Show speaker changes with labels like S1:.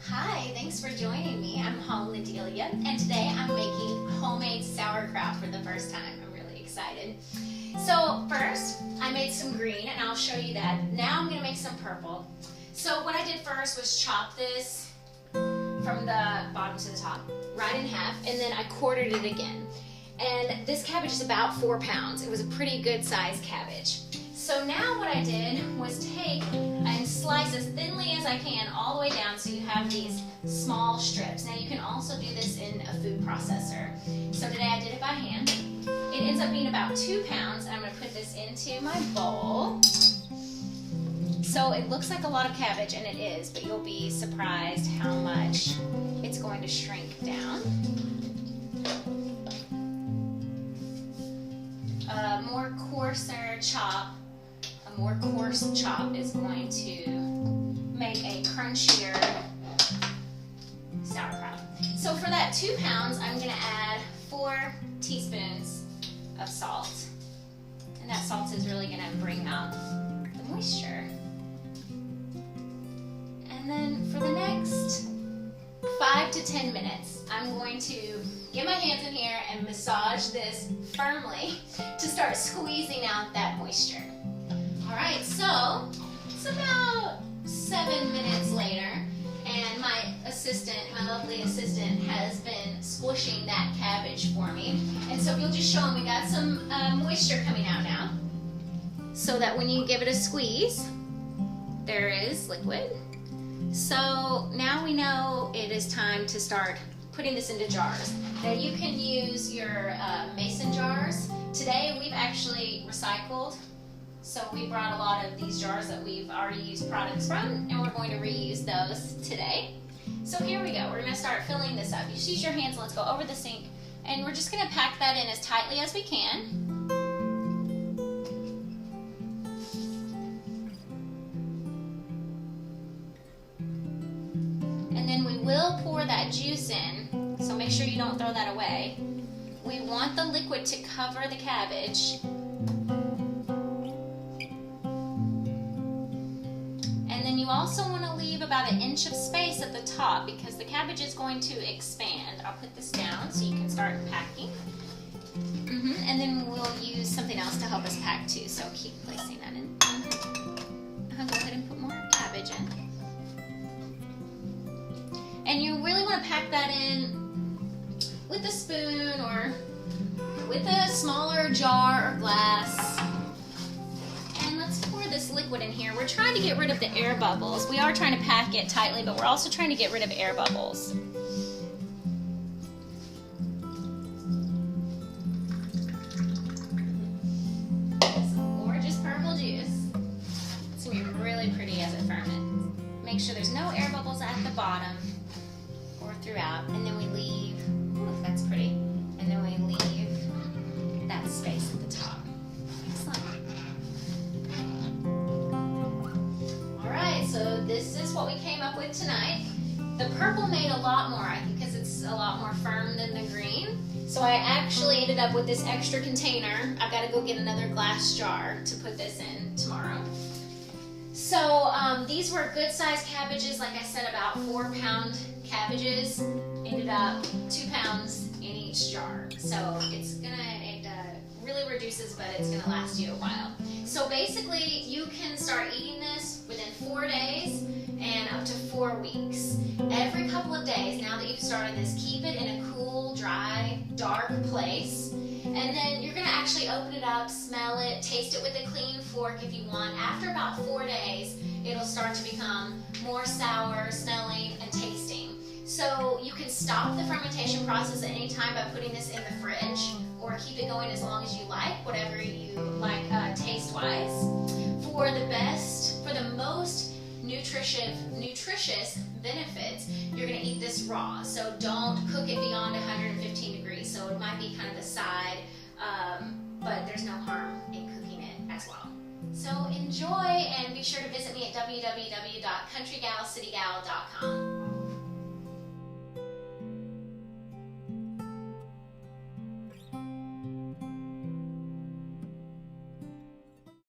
S1: Hi, thanks for joining me. I'm Holland LeDelia, and today I'm making homemade sauerkraut for the first time. I'm really excited. So first, I made some green, and I'll show you that. Now I'm going to make some purple. So what I did first was chop this from the bottom to the top, right in half, and then I quartered it again. And this cabbage is about 4 pounds. It was a pretty good sized cabbage. So now what I did was take and slice as thinly as I can all the way down so you have these small strips. Now you can also do this in a food processor. So today I did it by hand. It ends up being about 2 pounds, and I'm going to put this into my bowl. So it looks like a lot of cabbage, and it is, but you'll be surprised how much it's going to shrink down. A more coarse chop is going to make a crunchier sauerkraut. So for that 2 pounds, I'm going to add 4 teaspoons of salt. And that salt is really going to bring out the moisture. And then for the next 5 to 10 minutes, I'm going to get my hands in here and massage this firmly to start squeezing out that moisture. Alright, so it's about 7 minutes later, and my lovely assistant, has been squishing that cabbage for me. And so if you'll just show them, we got some moisture coming out now, so that when you give it a squeeze, there is liquid. So now we know it is time to start putting this into jars. Now you can use your mason jars. Today we've actually recycled, so we brought a lot of these jars that we've already used products from, and we're going to reuse those today. So here we go. We're going to start filling this up. You just use your hands, let's go over the sink, and we're just going to pack that in as tightly as we can. And then we will pour that juice in, so make sure you don't throw that away. We want the liquid to cover the cabbage. And then you also want to leave about 1 inch of space at the top because the cabbage is going to expand. I'll put this down so you can start packing. And then we'll use something else to help us pack too, so keep placing that in. I'll go ahead and put more cabbage in. And you really want to pack that in with a spoon or with a smaller jar or glass. And let's pour this liquid in here. We're trying to get rid of the air bubbles. We are trying to pack it tightly, but we're also trying to get rid of air bubbles. Some gorgeous purple juice. It's going to be really pretty as it ferments. Make sure there's no air bubbles at the bottom or throughout, and then we leave, ooh, that's pretty, and then we leave that space at the top. Excellent. Alright, so this is what we came up with tonight. The purple made a lot more, I think, because it's a lot more firm than the green. So I actually ended up with this extra container. I've got to go get another glass jar to put this in tomorrow. So these were good sized cabbages, like I said, about 4 pound cabbages. Ended up 2 pounds in each jar. So it really reduces, but it's gonna last you a while. So basically you can start eating this within 4 days and up to 4 weeks. Every couple of days, now that you've started this, keep it in a cool, dry, dark place. And then you're going to actually open it up, smell it, taste it with a clean fork if you want. After about 4 days, it'll start to become more sour, smelling, and tasting. So you can stop the fermentation process at any time by putting this in the fridge, or keep it going as long as you like, whatever you like taste-wise. For the most nutritious benefits, you're going to eat this raw. So don't cook it beyond 115 degrees. So it might be kind of a side, but there's no harm in cooking it as well. So enjoy, and be sure to visit me at www.countrygalcitygal.com.